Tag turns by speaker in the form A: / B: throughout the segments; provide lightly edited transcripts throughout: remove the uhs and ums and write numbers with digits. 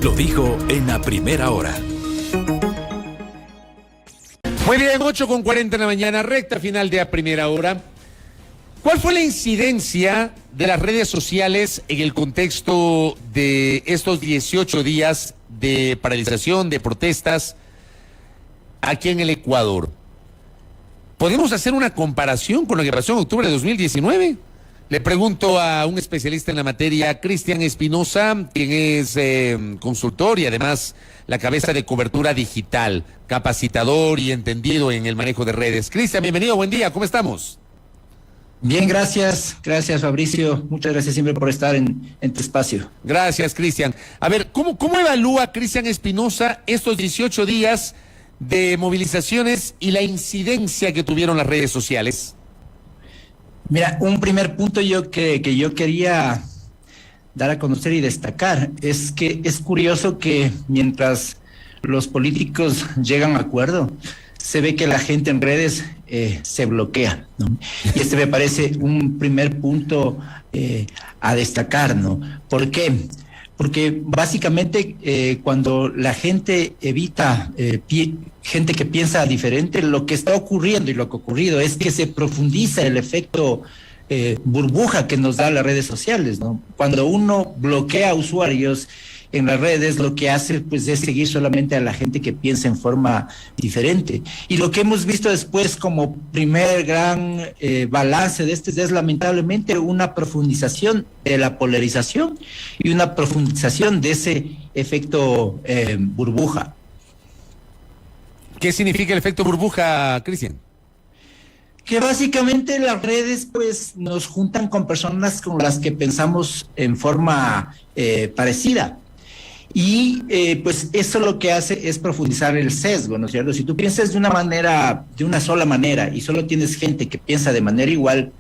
A: lo dijo en la primera hora.
B: Muy bien, 8:40 de la mañana, recta final de A Primera Hora. ¿Cuál fue la incidencia de las redes sociales en el contexto de estos 18 días de paralización, de protestas aquí en el Ecuador? ¿Podemos hacer una comparación con lo que pasó en octubre de 2019? Le pregunto a un especialista en la materia, Cristian Espinosa, quien es consultor y además la cabeza de cobertura digital, capacitador y entendido en el manejo de redes. Cristian, bienvenido, buen día, ¿cómo estamos?
C: Bien, gracias Fabricio, muchas gracias siempre por estar en tu espacio.
B: Gracias, Cristian. A ver, ¿cómo evalúa Cristian Espinosa estos 18 días de movilizaciones y la incidencia que tuvieron las redes sociales?
C: Mira, un primer punto que yo quería dar a conocer y destacar es que es curioso que mientras los políticos llegan a acuerdo, se ve que la gente en redes se bloquea, ¿no? Y este me parece un primer punto a destacar, ¿no? ¿Por qué? Porque básicamente cuando la gente evita, gente que piensa diferente, lo que está ocurriendo y lo que ha ocurrido es que se profundiza el efecto burbuja que nos da las redes sociales, ¿no? Cuando uno bloquea usuarios en las redes, lo que hace pues es seguir solamente a la gente que piensa en forma diferente. Y lo que hemos visto después como primer gran balance de este es lamentablemente una profundización de la polarización y una profundización de ese efecto burbuja.
B: ¿Qué significa el efecto burbuja, Cristian?
C: Que básicamente las redes pues nos juntan con personas con las que pensamos en forma parecida. Y pues eso lo que hace es profundizar el sesgo, ¿no es cierto? Si tú piensas de una manera, de una sola manera, y solo tienes gente que piensa de manera igual,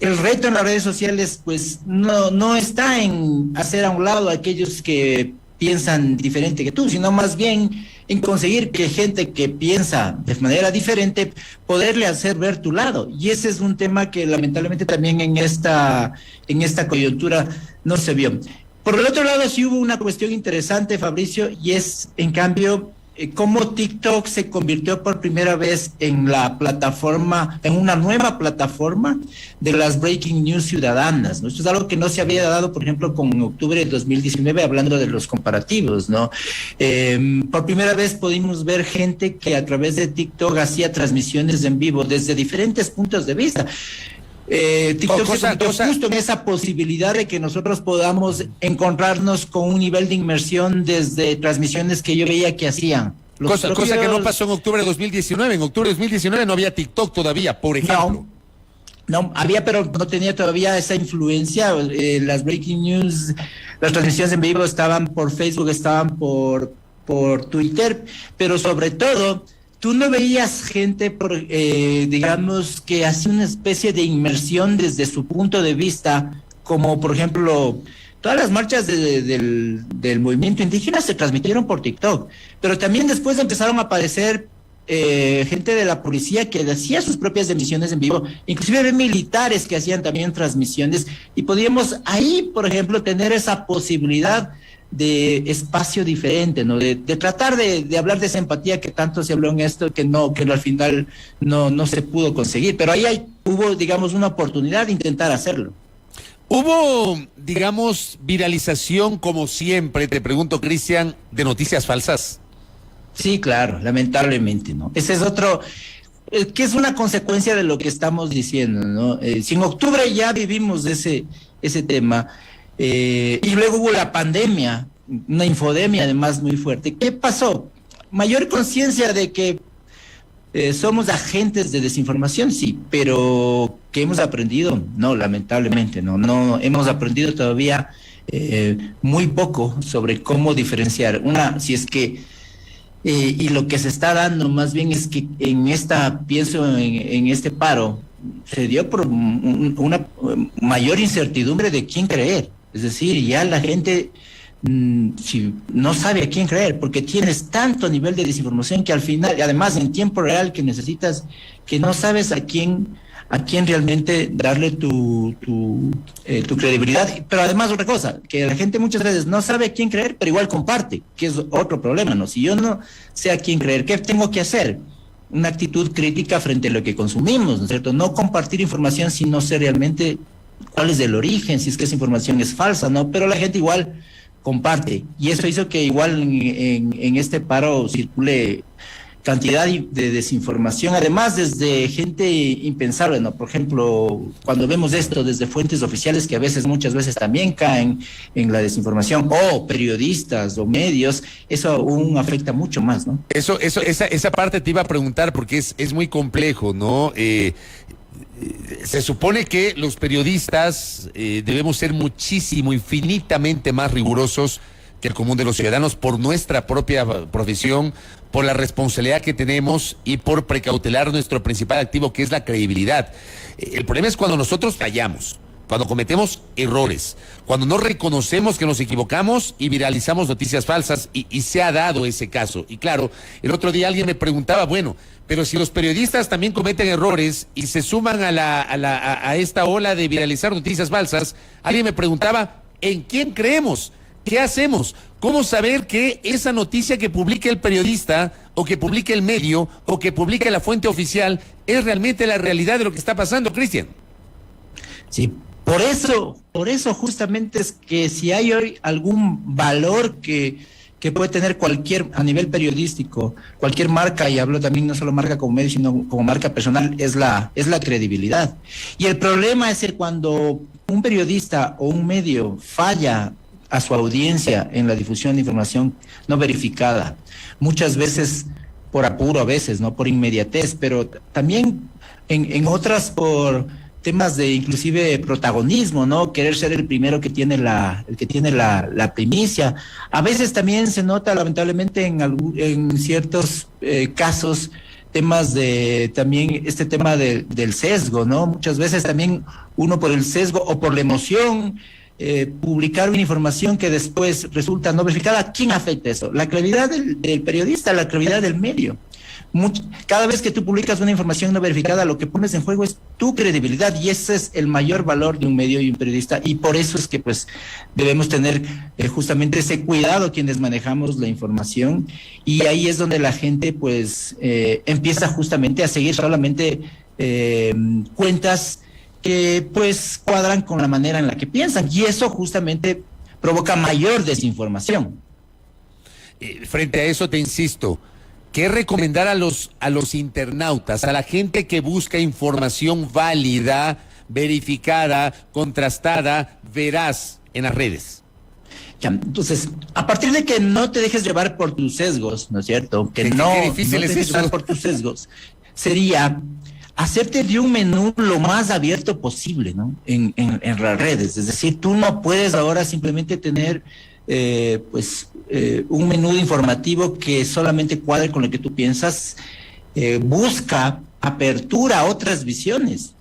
C: el reto en las redes sociales pues no está en hacer a un lado a aquellos que piensan diferente que tú, sino más bien en conseguir que gente que piensa de manera diferente, poderle hacer ver tu lado. Y ese es un tema que lamentablemente también en esta coyuntura no se vio. Por el otro lado, sí hubo una cuestión interesante, Fabricio, y es, en cambio, cómo TikTok se convirtió por primera vez en la plataforma, en una nueva plataforma de las breaking news ciudadanas, ¿no? Esto es algo que no se había dado, por ejemplo, con octubre de 2019, hablando de los comparativos, ¿no? Por primera vez pudimos ver gente que a través de TikTok hacía transmisiones en vivo desde diferentes puntos de vista. TikTok justo en esa posibilidad de que nosotros podamos encontrarnos con un nivel de inmersión desde transmisiones que yo veía que hacían.
B: Cosa que no pasó en octubre de 2019. En octubre de 2019 no había TikTok todavía, por ejemplo.
C: No, había, pero no tenía todavía esa influencia. Las breaking news, las transmisiones en vivo estaban por Facebook, estaban por Twitter, pero sobre todo tú no veías gente, digamos, que hacía una especie de inmersión desde su punto de vista, como por ejemplo, todas las marchas del movimiento indígena se transmitieron por TikTok, pero también después empezaron a aparecer gente de la policía que hacía sus propias emisiones en vivo, inclusive había militares que hacían también transmisiones, y podíamos ahí, por ejemplo, tener esa posibilidad de espacio diferente, ¿no? De tratar de hablar de esa empatía que tanto se habló en esto, que al final no se pudo conseguir, pero ahí hubo, digamos, una oportunidad de intentar hacerlo.
B: Hubo, digamos, viralización, como siempre, te pregunto, Cristian, de noticias falsas.
C: Sí, claro, lamentablemente, ¿no? Ese es otro, que es una consecuencia de lo que estamos diciendo, ¿no? Si en octubre ya vivimos ese tema, y luego hubo la pandemia, una infodemia además muy fuerte. ¿Qué pasó? Mayor conciencia de que somos agentes de desinformación, sí, pero ¿qué hemos aprendido? No, lamentablemente, no hemos aprendido todavía muy poco sobre cómo diferenciar. Si es que, y lo que se está dando más bien es que pienso en este paro, se dio por una mayor incertidumbre de quién creer. Es decir, ya la gente si no sabe a quién creer, porque tienes tanto nivel de desinformación que al final, y además en tiempo real que necesitas, que no sabes a quién a quién realmente darle tu credibilidad. Pero además otra cosa, que la gente muchas veces no sabe a quién creer, pero igual comparte, que es otro problema, ¿no? Si yo no sé a quién creer, ¿qué tengo que hacer? Una actitud crítica frente a lo que consumimos, ¿no es cierto? No compartir información si no sé realmente cuál es el origen, si es que esa información es falsa, ¿no? Pero la gente igual comparte, y eso hizo que igual en este paro circule cantidad de desinformación, además desde gente impensable, ¿no? Por ejemplo, cuando vemos esto desde fuentes oficiales que muchas veces también caen en la desinformación, o periodistas o medios, eso aún afecta mucho más, ¿no?
B: Esa parte te iba a preguntar porque es muy complejo, ¿no? Se supone que los periodistas debemos ser muchísimo, infinitamente más rigurosos que el común de los ciudadanos por nuestra propia profesión, por la responsabilidad que tenemos y por precautelar nuestro principal activo, que es la credibilidad. El problema es cuando nosotros fallamos, cuando cometemos errores, cuando no reconocemos que nos equivocamos y viralizamos noticias falsas, y se ha dado ese caso. Y claro, el otro día alguien me preguntaba, bueno, pero si los periodistas también cometen errores y se suman a esta ola de viralizar noticias falsas, alguien me preguntaba, ¿en quién creemos? ¿Qué hacemos? ¿Cómo saber que esa noticia que publica el periodista o que publica el medio o que publica la fuente oficial es realmente la realidad de lo que está pasando, Cristian?
C: Sí, por eso justamente es que si hay hoy algún valor que puede tener a nivel periodístico, cualquier marca, y hablo también no solo marca como medio, sino como marca personal, es la credibilidad. Y el problema es que cuando un periodista o un medio falla a su audiencia en la difusión de información no verificada, muchas veces por apuro, a veces, ¿no? Por inmediatez, pero también en otras por temas de inclusive protagonismo, ¿no? Querer ser el primero que tiene la primicia. A veces también se nota, lamentablemente, en ciertos casos, temas también este tema del sesgo, ¿no? Muchas veces también uno por el sesgo o por la emoción, publicar una información que después resulta no verificada. ¿A quién afecta eso? La credibilidad del periodista, la credibilidad del medio. Cada vez que tú publicas una información no verificada, lo que pones en juego es tu credibilidad, y ese es el mayor valor de un medio y un periodista, y por eso es que pues debemos tener justamente ese cuidado quienes manejamos la información, y ahí es donde la gente pues empieza justamente a seguir solamente cuentas que pues cuadran con la manera en la que piensan, y eso justamente provoca mayor desinformación.
B: Frente a eso te insisto, ¿qué recomendar a los internautas, a la gente que busca información válida, verificada, contrastada, veraz en las redes?
C: Ya, entonces, a partir de que no te dejes llevar por tus sesgos, ¿no es cierto? Que no te dejes llevar por tus sesgos, sería hacerte de un menú lo más abierto posible, ¿no? En las redes. Es decir, tú no puedes ahora simplemente tener un menú informativo que solamente cuadre con lo que tú piensas. Busca apertura a otras visiones.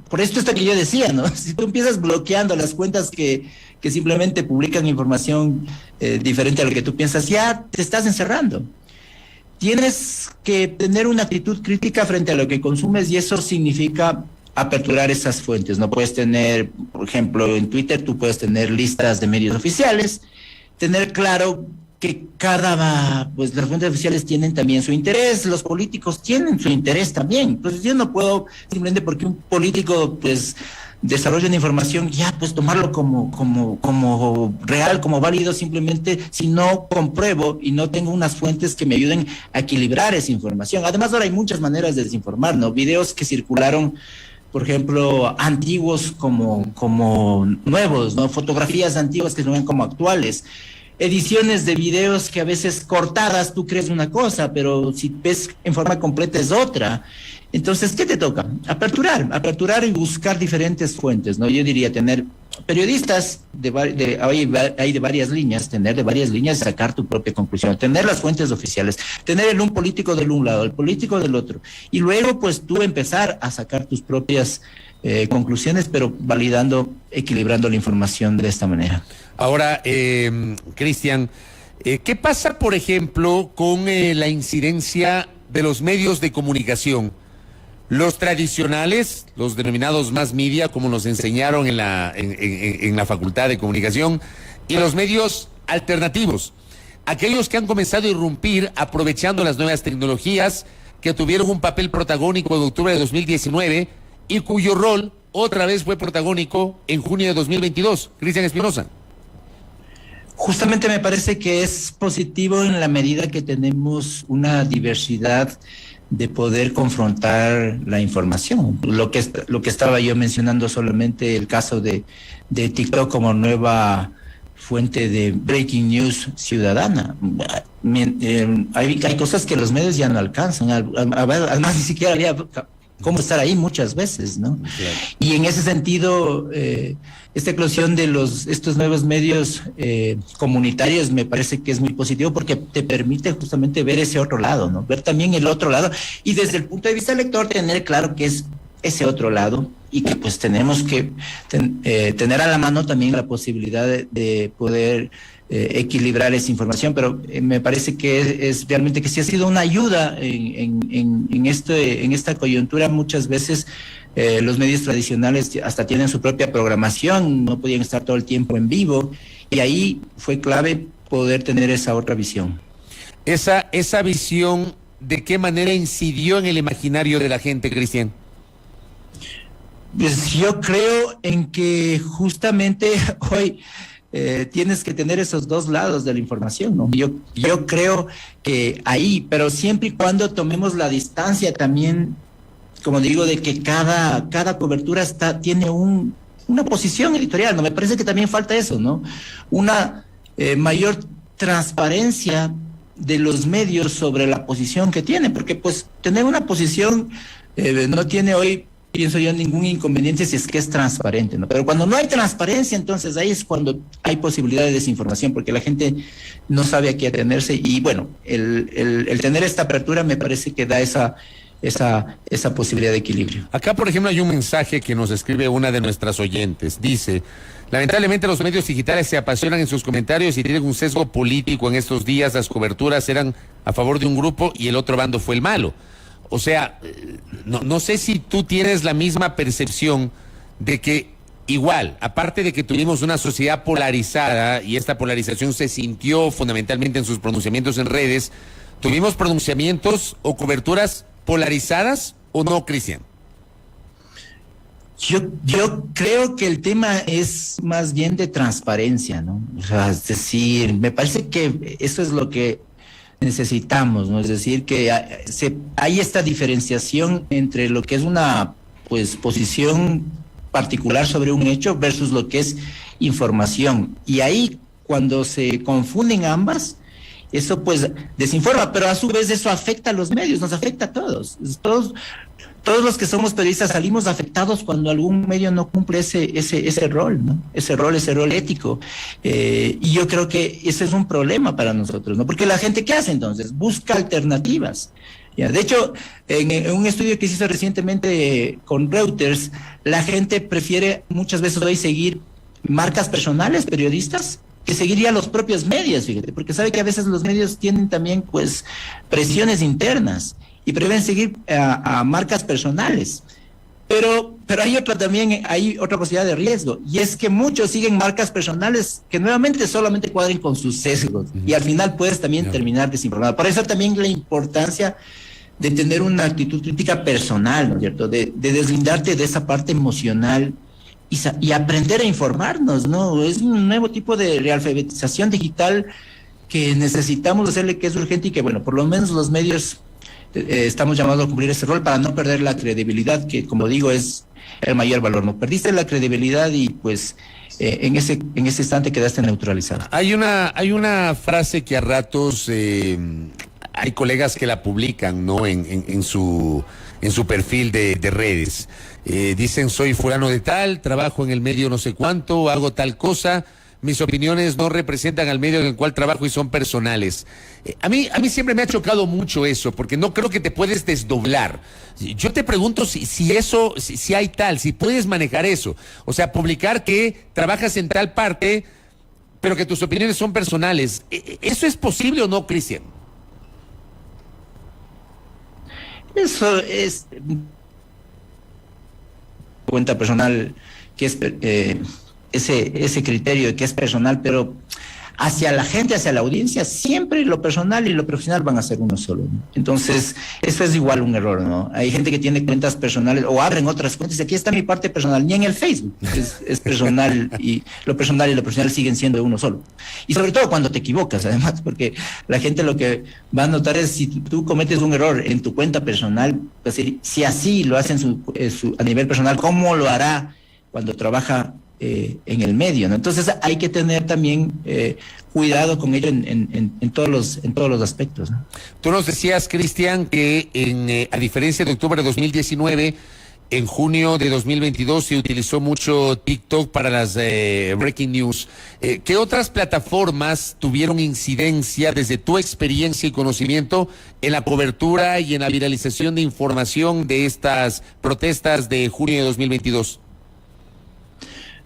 C: Por esto que yo decía, ¿no? Si tú empiezas bloqueando las cuentas que simplemente publican información diferente a lo que tú piensas, ya te estás encerrando. Tienes que tener una actitud crítica frente a lo que consumes, y eso significa aperturar esas fuentes. No puedes tener, por ejemplo, en Twitter tú puedes tener listas de medios oficiales, tener claro que las fuentes oficiales tienen también su interés, los políticos tienen su interés también. Entonces yo no puedo simplemente porque un político pues desarrolla una información pues tomarlo como real, como válido, simplemente si no compruebo y no tengo unas fuentes que me ayuden a equilibrar esa información. Además ahora hay muchas maneras de desinformar, ¿no? Videos que circularon, por ejemplo, antiguos como nuevos, ¿no? Fotografías antiguas que se ven como actuales. Ediciones de videos que a veces cortadas tú crees una cosa, pero si ves en forma completa es otra. Entonces, ¿qué te toca? Aperturar y buscar diferentes fuentes, ¿no? Yo diría tener periodistas hay de varias líneas, tener de varias líneas y sacar tu propia conclusión, tener las fuentes oficiales, tener un político del un lado, el político del otro, y luego pues tú empezar a sacar tus propias conclusiones, pero validando, equilibrando la información de esta manera.
B: Ahora, Cristian, ¿qué pasa, por ejemplo, con la incidencia de los medios de comunicación? Los tradicionales, los denominados mass media, como nos enseñaron en la Facultad de Comunicación, y los medios alternativos, aquellos que han comenzado a irrumpir aprovechando las nuevas tecnologías, que tuvieron un papel protagónico en octubre de 2019 y cuyo rol otra vez fue protagónico en junio de 2022. Cristian Espinosa.
C: Justamente me parece que es positivo en la medida que tenemos una diversidad de poder confrontar la información. Lo que estaba yo mencionando, solamente el caso de TikTok como nueva fuente de breaking news ciudadana. Hay cosas que los medios ya no alcanzan. Además, ni siquiera había cómo estar ahí muchas veces, ¿no? Claro. Y en ese sentido, esta eclosión de estos nuevos medios comunitarios me parece que es muy positivo, porque te permite justamente ver ese otro lado, ¿no? Ver también el otro lado, y desde el punto de vista del lector tener claro que es ese otro lado, y que pues tenemos que tener a la mano también la posibilidad de poder equilibrar esa información. Pero me parece que es realmente que sí ha sido una ayuda en esta coyuntura. Muchas veces los medios tradicionales hasta tienen su propia programación, no podían estar todo el tiempo en vivo, y ahí fue clave poder tener esa otra visión.
B: Esa visión, ¿de qué manera incidió en el imaginario de la gente, Cristian?
C: Pues yo creo en que justamente hoy tienes que tener esos dos lados de la información, ¿no? Yo creo que ahí, pero siempre y cuando tomemos la distancia también, como digo, de que cada cobertura tiene una posición editorial, ¿no? Me parece que también falta eso, ¿no? Una mayor transparencia de los medios sobre la posición que tienen, porque pues tener una posición no tiene hoy, pienso yo, ningún inconveniente si es que es transparente, ¿no? Pero cuando no hay transparencia, entonces ahí es cuando hay posibilidad de desinformación, porque la gente no sabe a qué atenerse. Y bueno, el tener esta apertura me parece que da esa posibilidad de equilibrio.
B: Acá, por ejemplo, hay un mensaje que nos escribe una de nuestras oyentes. Dice: lamentablemente los medios digitales se apasionan en sus comentarios y tienen un sesgo político. En estos días las coberturas eran a favor de un grupo y el otro bando fue el malo. O sea, no sé si tú tienes la misma percepción de que igual, aparte de que tuvimos una sociedad polarizada, y esta polarización se sintió fundamentalmente en sus pronunciamientos en redes, ¿tuvimos pronunciamientos o coberturas polarizadas o no, Cristian?
C: Yo creo que el tema es más bien de transparencia, ¿no? O sea, es decir, me parece que eso es lo que necesitamos, ¿no? Es decir, que hay esta diferenciación entre lo que es una posición particular sobre un hecho versus lo que es información. Y ahí, cuando se confunden ambas, eso pues desinforma, pero a su vez eso afecta a los medios, nos afecta a todos. Todos los que somos periodistas salimos afectados cuando algún medio no cumple ese rol, ¿no? Ese rol ético. Y yo creo que ese es un problema para nosotros, ¿no? Porque la gente, ¿qué hace entonces? Busca alternativas. Ya, de hecho, en un estudio que se hizo recientemente con Reuters, la gente prefiere muchas veces hoy seguir marcas personales, periodistas, que seguiría los propios medios, fíjate, porque sabe que a veces los medios tienen también presiones internas y prefieren seguir a marcas personales. Pero hay otra posibilidad de riesgo, y es que muchos siguen marcas personales que nuevamente solamente cuadren con sus sesgos, y al final puedes también terminar desinformado. Por eso también la importancia de tener una actitud crítica personal, ¿no es cierto? De deslindarte de esa parte emocional y aprender a informarnos, ¿no? Es un nuevo tipo de realfabetización digital que necesitamos hacerle, que es urgente, y que, bueno, por lo menos los medios estamos llamados a cumplir ese rol para no perder la credibilidad, que, como digo, es el mayor valor. No perdiste la credibilidad y pues en ese instante quedaste neutralizado.
B: Hay una frase que a ratos hay colegas que la publican, ¿no? En su perfil de redes. Dicen: soy fulano de tal, trabajo en el medio no sé cuánto, hago tal cosa, mis opiniones no representan al medio en el cual trabajo y son personales. A mí siempre me ha chocado mucho eso, porque no creo que te puedes desdoblar. Yo te pregunto si hay tal, si puedes manejar eso. O sea, publicar que trabajas en tal parte, pero que tus opiniones son personales. ¿Eso es posible o no, Cristian?
C: Eso es, cuenta personal, que es ese criterio de que es personal, pero hacia la gente, hacia la audiencia, siempre lo personal y lo profesional van a ser uno solo, ¿no? Entonces, eso es igual un error, ¿no? Hay gente que tiene cuentas personales o abren otras cuentas y aquí está mi parte personal, ni en el Facebook es personal y lo profesional siguen siendo uno solo. Y sobre todo cuando te equivocas, además, porque la gente lo que va a notar es si tú cometes un error en tu cuenta personal, pues si así lo hace a nivel personal, ¿cómo lo hará cuando trabaja en el medio, ¿no? Entonces hay que tener también cuidado con ello en todos los aspectos, ¿no?
B: Tú nos decías, Cristian, que a diferencia de octubre de 2019, en junio de 2022 se utilizó mucho TikTok para las breaking news. ¿Qué otras plataformas tuvieron incidencia desde tu experiencia y conocimiento en la cobertura y en la viralización de información de estas protestas de junio de 2022?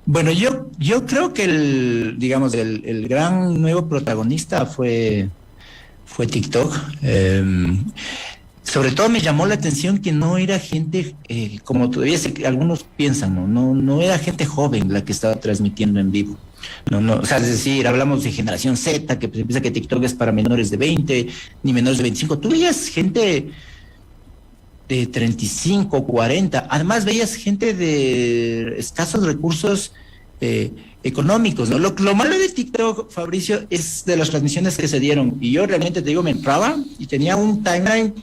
C: Bueno, yo creo que el gran nuevo protagonista fue TikTok. Sobre todo me llamó la atención que no era gente, como todavía algunos piensan, no era gente joven la que estaba transmitiendo en vivo. No, o sea, es decir, hablamos de generación Z, que pues, piensa que TikTok es para menores de 20, ni menores de 25. Tú veías gente de 35, 40. Además veías gente de escasos recursos económicos, ¿no? Lo malo de TikTok, Fabricio, es de las transmisiones que se dieron. Y yo realmente te digo, me entraba y tenía un timeline,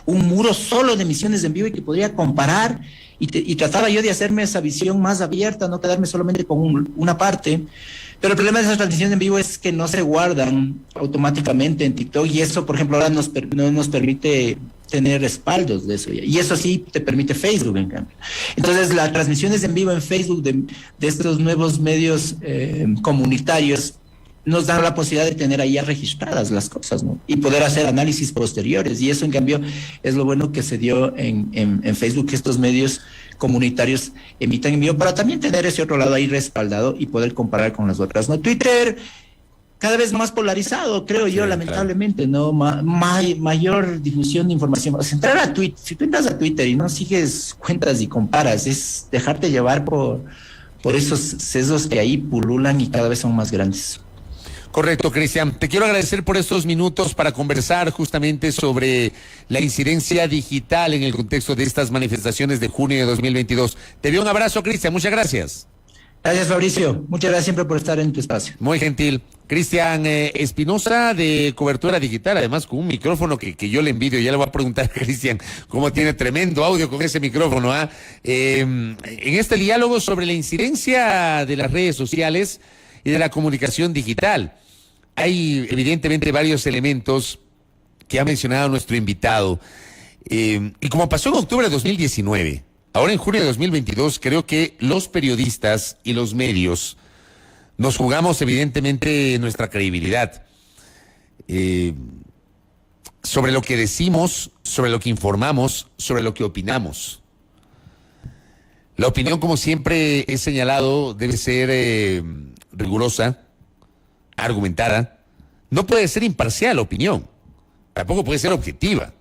C: un muro solo de emisiones en vivo y que podría comparar y trataba yo de hacerme esa visión más abierta, no quedarme solamente con una parte. Pero el problema de esas transmisiones en vivo es que no se guardan automáticamente en TikTok y eso, por ejemplo, ahora no nos permite tener respaldos de eso. Y eso sí te permite Facebook, en cambio. Entonces, las transmisiones en vivo en Facebook de estos nuevos medios comunitarios nos dan la posibilidad de tener ahí ya registradas las cosas, ¿no? Y poder hacer análisis posteriores. Y eso, en cambio, es lo bueno que se dio en Facebook, que estos medios comunitarios emitan en vivo para también tener ese otro lado ahí respaldado y poder comparar con las otras, ¿no? Twitter cada vez más polarizado, creo yo, lamentablemente, claro. ¿No? Mayor difusión de información. O sea, entrar a Twitter, si tú entras a Twitter y no sigues cuentas y comparas, es dejarte llevar por esos sesgos que ahí pululan y cada vez son más grandes.
B: Correcto, Cristian. Te quiero agradecer por estos minutos para conversar justamente sobre la incidencia digital en el contexto de estas manifestaciones de junio de 2022. Te doy un abrazo, Cristian. Muchas gracias.
C: Gracias, Fabricio. Muchas gracias siempre por estar en tu espacio.
B: Muy gentil. Cristian Espinosa, de Cobertura Digital, además con un micrófono que yo le envidio. Ya le voy a preguntar a Cristian cómo tiene tremendo audio con ese micrófono. En este diálogo sobre la incidencia de las redes sociales y de la comunicación digital. Hay evidentemente varios elementos que ha mencionado nuestro invitado. Y como pasó en octubre de 2019, ahora en junio de 2022, creo que los periodistas y los medios nos jugamos evidentemente nuestra credibilidad sobre lo que decimos, sobre lo que informamos, sobre lo que opinamos. La opinión, como siempre he señalado, debe ser rigurosa, argumentada. No puede ser imparcial la opinión, tampoco puede ser objetiva,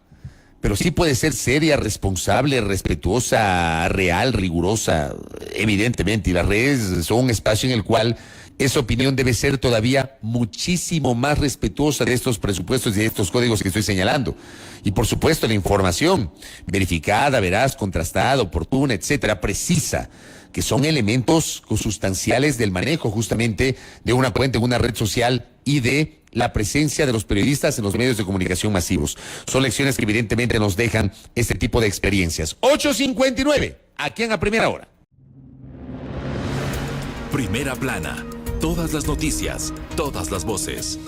B: pero sí puede ser seria, responsable, respetuosa, real, rigurosa, evidentemente. Y las redes son un espacio en el cual esa opinión debe ser todavía muchísimo más respetuosa de estos presupuestos y de estos códigos que estoy señalando. Y por supuesto la información verificada, veraz, contrastada, oportuna, etcétera, precisa, que son elementos consustanciales del manejo justamente de una cuenta en una red social y de la presencia de los periodistas en los medios de comunicación masivos. Son lecciones que evidentemente nos dejan este tipo de experiencias. 8:59, aquí en A Primera Hora.
A: Primera Plana, todas las noticias, todas las voces.